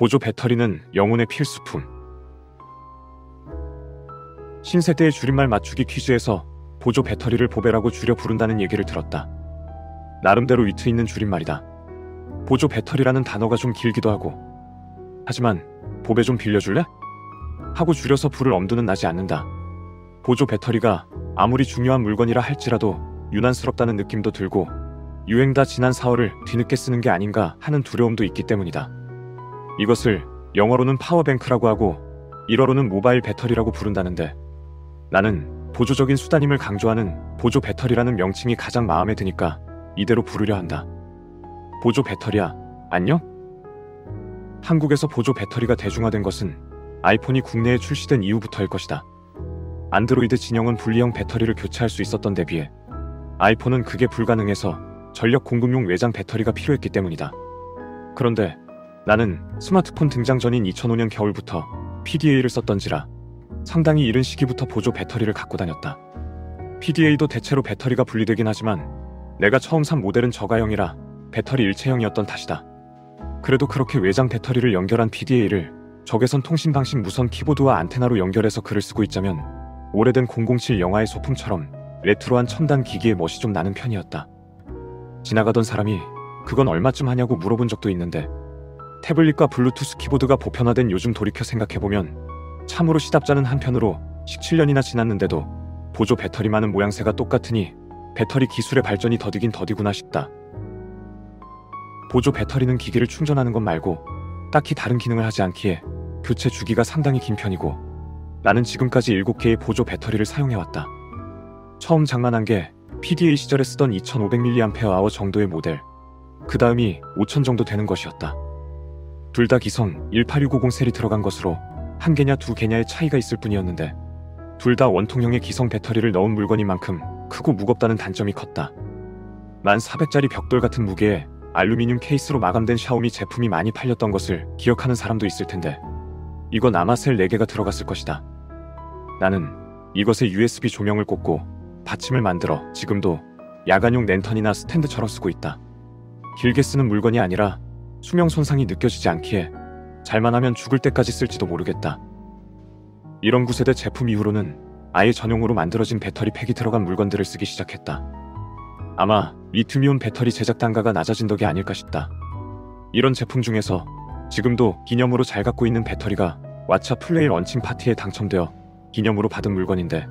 보조 배터리는 영혼의 필수품. 신세대의 줄임말 맞추기 퀴즈에서 보조 배터리를 보배라고 줄여 부른다는 얘기를 들었다. 나름대로 위트 있는 줄임말이다. 보조 배터리라는 단어가 좀 길기도 하고, 하지만 보배 좀 빌려줄래? 하고 줄여서 부를 엄두는 나지 않는다. 보조 배터리가 아무리 중요한 물건이라 할지라도 유난스럽다는 느낌도 들고 유행 다 지난 사월을 뒤늦게 쓰는 게 아닌가 하는 두려움도 있기 때문이다. 이것을 영어로는 파워뱅크라고 하고 일어로는 모바일 배터리라고 부른다는데, 나는 보조적인 수단임을 강조하는 보조 배터리라는 명칭이 가장 마음에 드니까 이대로 부르려 한다. 보조 배터리야, 안녕? 한국에서 보조 배터리가 대중화된 것은 아이폰이 국내에 출시된 이후부터일 것이다. 안드로이드 진영은 분리형 배터리를 교체할 수 있었던 데 비해 아이폰은 그게 불가능해서 전력 공급용 외장 배터리가 필요했기 때문이다. 그런데 나는 스마트폰 등장 전인 2005년 겨울부터 PDA를 썼던지라 상당히 이른 시기부터 보조 배터리를 갖고 다녔다. PDA도 대체로 배터리가 분리되긴 하지만 내가 처음 산 모델은 저가형이라 배터리 일체형이었던 탓이다. 그래도 그렇게 외장 배터리를 연결한 PDA를 적외선 통신 방식 무선 키보드와 안테나로 연결해서 글을 쓰고 있자면 오래된 007 영화의 소품처럼 레트로한 첨단 기기의 멋이 좀 나는 편이었다. 지나가던 사람이 그건 얼마쯤 하냐고 물어본 적도 있는데, 태블릿과 블루투스 키보드가 보편화된 요즘 돌이켜 생각해보면 참으로 시답잖은 한편으로 17년이나 지났는데도 보조 배터리만은 모양새가 똑같으니 배터리 기술의 발전이 더디긴 더디구나 싶다. 보조 배터리는 기기를 충전하는 것 말고 딱히 다른 기능을 하지 않기에 교체 주기가 상당히 긴 편이고, 나는 지금까지 7개의 보조 배터리를 사용해왔다. 처음 장만한 게 PDA 시절에 쓰던 2500mAh 정도의 모델, 그 다음이 5000 정도 되는 것이었다. 둘 다 기성 18650 셀이 들어간 것으로 한 개냐 두 개냐의 차이가 있을 뿐이었는데, 둘 다 원통형의 기성 배터리를 넣은 물건인 만큼 크고 무겁다는 단점이 컸다. 1400짜리 벽돌 같은 무게에 알루미늄 케이스로 마감된 샤오미 제품이 많이 팔렸던 것을 기억하는 사람도 있을 텐데, 이건 아마 셀 4개가 들어갔을 것이다. 나는 이것에 USB 조명을 꽂고 받침을 만들어 지금도 야간용 랜턴이나 스탠드처럼 쓰고 있다. 길게 쓰는 물건이 아니라 수명 손상이 느껴지지 않기에 잘만 하면 죽을 때까지 쓸지도 모르겠다. 이런 9세대 제품 이후로는 아예 전용으로 만들어진 배터리 팩이 들어간 물건들을 쓰기 시작했다. 아마 리튬이온 배터리 제작 단가가 낮아진 덕이 아닐까 싶다. 이런 제품 중에서 지금도 기념으로 잘 갖고 있는 배터리가 왓챠 플레이 런칭 파티에 당첨되어 기념으로 받은 물건인데,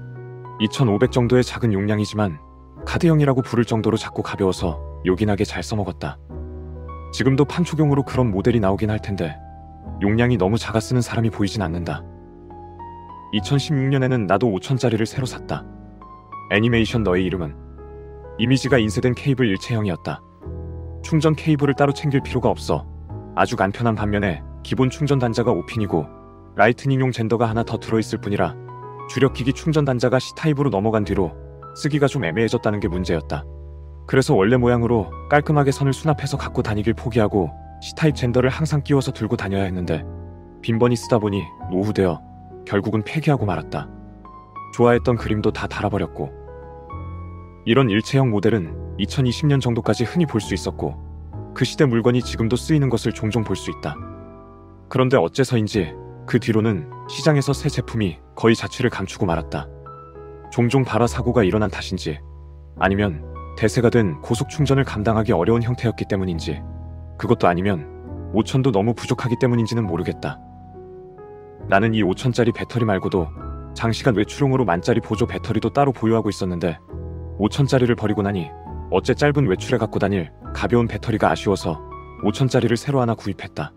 2500 정도의 작은 용량이지만 카드형이라고 부를 정도로 작고 가벼워서 요긴하게 잘 써먹었다. 지금도 판촉용으로 그런 모델이 나오긴 할 텐데 용량이 너무 작아 쓰는 사람이 보이진 않는다. 2016년에는 나도 5000짜리를 새로 샀다. 애니메이션 너의 이름은 이미지가 인쇄된 케이블 일체형이었다. 충전 케이블을 따로 챙길 필요가 없어 아주 간편한 반면에 기본 충전 단자가 5핀이고 라이트닝용 젠더가 하나 더 들어있을 뿐이라 주력기기 충전 단자가 C타입으로 넘어간 뒤로 쓰기가 좀 애매해졌다는 게 문제였다. 그래서 원래 모양으로 깔끔하게 선을 수납해서 갖고 다니길 포기하고 C타입 젠더를 항상 끼워서 들고 다녀야 했는데, 빈번히 쓰다 보니 노후되어 결국은 폐기하고 말았다. 좋아했던 그림도 다 달아버렸고. 이런 일체형 모델은 2020년 정도까지 흔히 볼 수 있었고, 그 시대 물건이 지금도 쓰이는 것을 종종 볼 수 있다. 그런데 어째서인지 그 뒤로는 시장에서 새 제품이 거의 자취를 감추고 말았다. 종종 발화 사고가 일어난 탓인지, 아니면 대세가 된 고속 충전을 감당하기 어려운 형태였기 때문인지, 그것도 아니면 5000도 너무 부족하기 때문인지는 모르겠다. 나는 이 5000짜리 배터리 말고도 장시간 외출용으로 10,000짜리 보조 배터리도 따로 보유하고 있었는데, 5000짜리를 버리고 나니 어째 짧은 외출에 갖고 다닐 가벼운 배터리가 아쉬워서 5000짜리를 새로 하나 구입했다.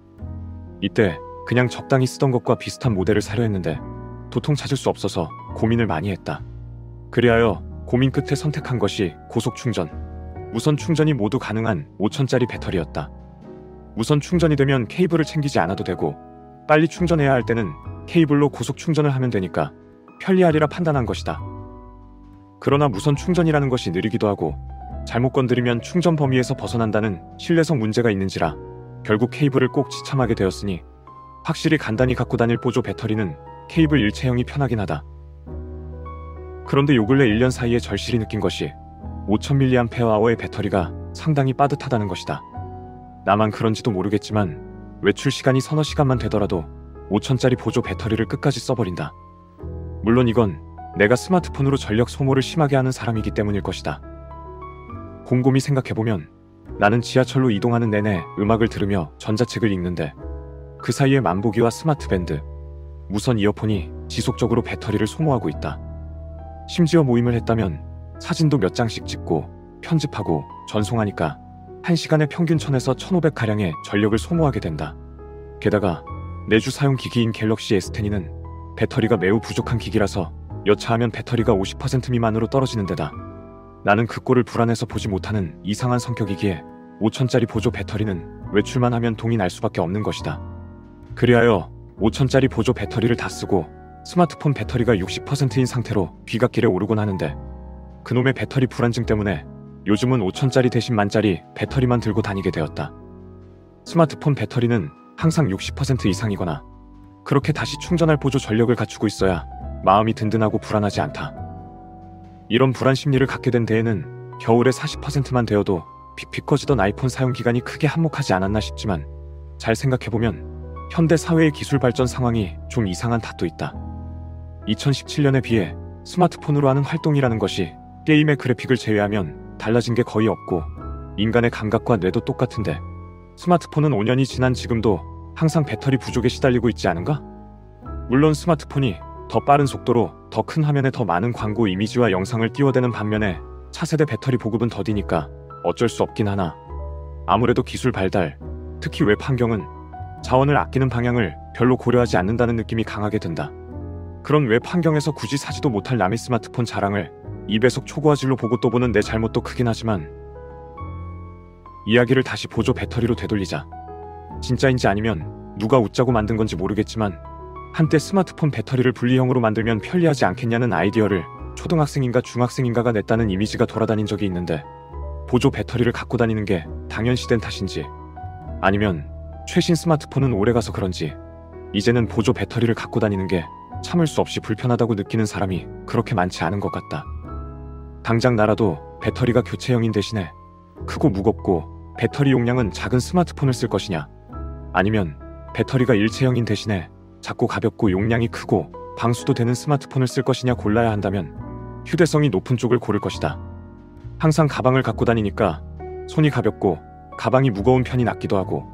이때 그냥 적당히 쓰던 것과 비슷한 모델을 사려 했는데 도통 찾을 수 없어서 고민을 많이 했다. 그리하여 고민 끝에 선택한 것이 고속 충전, 무선 충전이 모두 가능한 5000짜리 배터리였다. 무선 충전이 되면 케이블을 챙기지 않아도 되고, 빨리 충전해야 할 때는 케이블로 고속 충전을 하면 되니까 편리하리라 판단한 것이다. 그러나 무선 충전이라는 것이 느리기도 하고 잘못 건드리면 충전 범위에서 벗어난다는 신뢰성 문제가 있는지라 결국 케이블을 꼭 지참하게 되었으니, 확실히 간단히 갖고 다닐 보조 배터리는 케이블 일체형이 편하긴 하다. 그런데 요 근래 1년 사이에 절실히 느낀 것이 5000mAh의 배터리가 상당히 빠듯하다는 것이다. 나만 그런지도 모르겠지만 외출 시간이 서너 시간만 되더라도 5천짜리 보조 배터리를 끝까지 써버린다. 물론 이건 내가 스마트폰으로 전력 소모를 심하게 하는 사람이기 때문일 것이다. 곰곰이 생각해보면 나는 지하철로 이동하는 내내 음악을 들으며 전자책을 읽는데 그 사이에 만보기와 스마트밴드, 무선 이어폰이 지속적으로 배터리를 소모하고 있다. 심지어 모임을 했다면 사진도 몇 장씩 찍고 편집하고 전송하니까 1시간에 평균 1000에서 1500가량의 전력을 소모하게 된다. 게다가 내 주 사용 기기인 갤럭시 S10은 배터리가 매우 부족한 기기라서 여차하면 배터리가 50% 미만으로 떨어지는 데다 나는 그 꼴을 불안해서 보지 못하는 이상한 성격이기에 5천짜리 보조 배터리는 외출만 하면 동이 날 수밖에 없는 것이다. 그리하여 5천짜리 보조 배터리를 다 쓰고 스마트폰 배터리가 60%인 상태로 귀갓길에 오르곤 하는데 그놈의 배터리 불안증 때문에 요즘은 5천짜리 대신 만짜리 배터리만 들고 다니게 되었다. 스마트폰 배터리는 항상 60% 이상이거나 그렇게 다시 충전할 보조 전력을 갖추고 있어야 마음이 든든하고 불안하지 않다. 이런 불안 심리를 갖게 된 데에는 겨울에 40%만 되어도 픽픽 꺼지던 아이폰 사용 기간이 크게 한몫하지 않았나 싶지만 잘 생각해보면 현대 사회의 기술 발전 상황이 좀 이상한 탓도 있다. 2017년에 비해 스마트폰으로 하는 활동이라는 것이 게임의 그래픽을 제외하면 달라진 게 거의 없고 인간의 감각과 뇌도 똑같은데 스마트폰은 5년이 지난 지금도 항상 배터리 부족에 시달리고 있지 않은가? 물론 스마트폰이 더 빠른 속도로 더 큰 화면에 더 많은 광고 이미지와 영상을 띄워대는 반면에 차세대 배터리 보급은 더디니까 어쩔 수 없긴 하나 아무래도 기술 발달, 특히 웹 환경은 자원을 아끼는 방향을 별로 고려하지 않는다는 느낌이 강하게 든다. 그런 웹 환경에서 굳이 사지도 못할 남의 스마트폰 자랑을 2배속 초고화질로 보고 또 보는 내 잘못도 크긴 하지만 이야기를 다시 보조 배터리로 되돌리자. 진짜인지 아니면 누가 웃자고 만든 건지 모르겠지만 한때 스마트폰 배터리를 분리형으로 만들면 편리하지 않겠냐는 아이디어를 초등학생인가 중학생인가가 냈다는 이미지가 돌아다닌 적이 있는데 보조 배터리를 갖고 다니는 게 당연시된 탓인지 아니면 최신 스마트폰은 오래가서 그런지 이제는 보조 배터리를 갖고 다니는 게 참을 수 없이 불편하다고 느끼는 사람이 그렇게 많지 않은 것 같다. 당장 나라도 배터리가 교체형인 대신에 크고 무겁고 배터리 용량은 작은 스마트폰을 쓸 것이냐 아니면 배터리가 일체형인 대신에 작고 가볍고 용량이 크고 방수도 되는 스마트폰을 쓸 것이냐 골라야 한다면 휴대성이 높은 쪽을 고를 것이다. 항상 가방을 갖고 다니니까 손이 가볍고 가방이 무거운 편이 낫기도 하고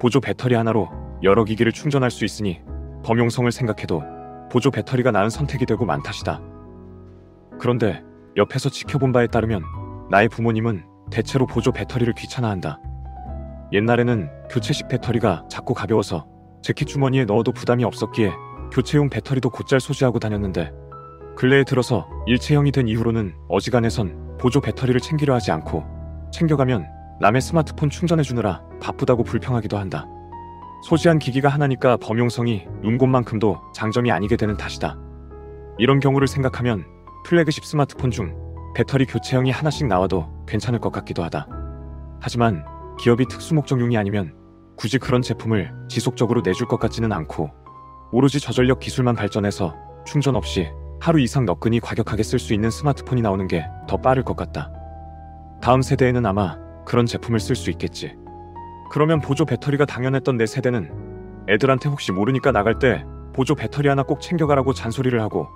보조 배터리 하나로 여러 기기를 충전할 수 있으니 범용성을 생각해도 보조 배터리가 나은 선택이 되고 만 탓이다. 그런데 옆에서 지켜본 바에 따르면 나의 부모님은 대체로 보조 배터리를 귀찮아한다. 옛날에는 교체식 배터리가 작고 가벼워서 재킷 주머니에 넣어도 부담이 없었기에 교체용 배터리도 곧잘 소지하고 다녔는데 근래에 들어서 일체형이 된 이후로는 어지간해선 보조 배터리를 챙기려 하지 않고 챙겨가면 남의 스마트폰 충전해주느라 바쁘다고 불평하기도 한다. 소지한 기기가 하나니까 범용성이 눈곳만큼도 장점이 아니게 되는 탓이다. 이런 경우를 생각하면 플래그십 스마트폰 중 배터리 교체형이 하나씩 나와도 괜찮을 것 같기도 하다. 하지만 기업이 특수목적용이 아니면 굳이 그런 제품을 지속적으로 내줄 것 같지는 않고 오로지 저전력 기술만 발전해서 충전 없이 하루 이상 너끈히 과격하게 쓸 수 있는 스마트폰이 나오는 게 더 빠를 것 같다. 다음 세대에는 아마 그런 제품을 쓸 수 있겠지. 그러면 보조 배터리가 당연했던 내 세대는 애들한테 혹시 모르니까 나갈 때 보조 배터리 하나 꼭 챙겨가라고 잔소리를 하고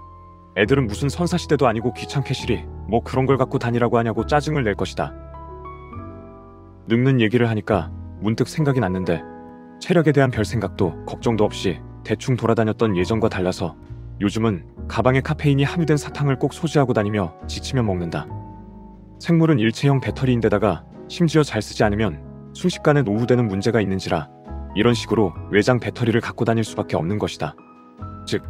애들은 무슨 선사시대도 아니고 귀찮게 시리 뭐 그런 걸 갖고 다니라고 하냐고 짜증을 낼 것이다. 늙는 얘기를 하니까 문득 생각이 났는데 체력에 대한 별 생각도 걱정도 없이 대충 돌아다녔던 예전과 달라서 요즘은 가방에 카페인이 함유된 사탕을 꼭 소지하고 다니며 지치면 먹는다. 생물은 일체형 배터리인데다가 심지어 잘 쓰지 않으면 순식간에 노후되는 문제가 있는지라 이런 식으로 외장 배터리를 갖고 다닐 수밖에 없는 것이다. 즉,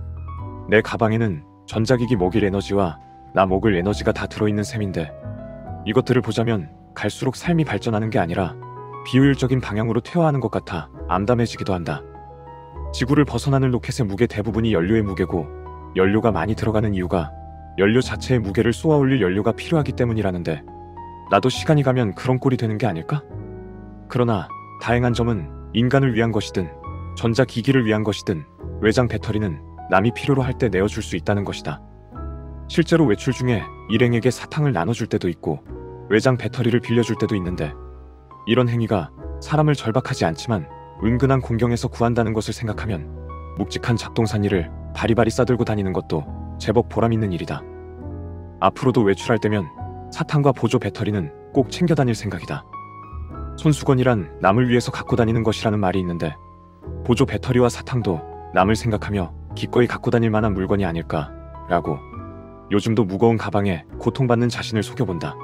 내 가방에는 전자기기 먹일 에너지와 나 먹을 에너지가 다 들어있는 셈인데 이것들을 보자면 갈수록 삶이 발전하는 게 아니라 비효율적인 방향으로 퇴화하는 것 같아 암담해지기도 한다. 지구를 벗어나는 로켓의 무게 대부분이 연료의 무게고 연료가 많이 들어가는 이유가 연료 자체의 무게를 쏘아올릴 연료가 필요하기 때문이라는데 나도 시간이 가면 그런 꼴이 되는 게 아닐까? 그러나 다행한 점은 인간을 위한 것이든 전자기기를 위한 것이든 외장 배터리는 남이 필요로 할 때 내어줄 수 있다는 것이다. 실제로 외출 중에 일행에게 사탕을 나눠줄 때도 있고 외장 배터리를 빌려줄 때도 있는데 이런 행위가 사람을 절박하지 않지만 은근한 공경에서 구한다는 것을 생각하면 묵직한 작동산이를 바리바리 싸들고 다니는 것도 제법 보람있는 일이다. 앞으로도 외출할 때면 사탕과 보조 배터리는 꼭 챙겨 다닐 생각이다. 손수건이란 남을 위해서 갖고 다니는 것이라는 말이 있는데 보조 배터리와 사탕도 남을 생각하며 기꺼이 갖고 다닐 만한 물건이 아닐까라고 요즘도 무거운 가방에 고통받는 자신을 속여본다.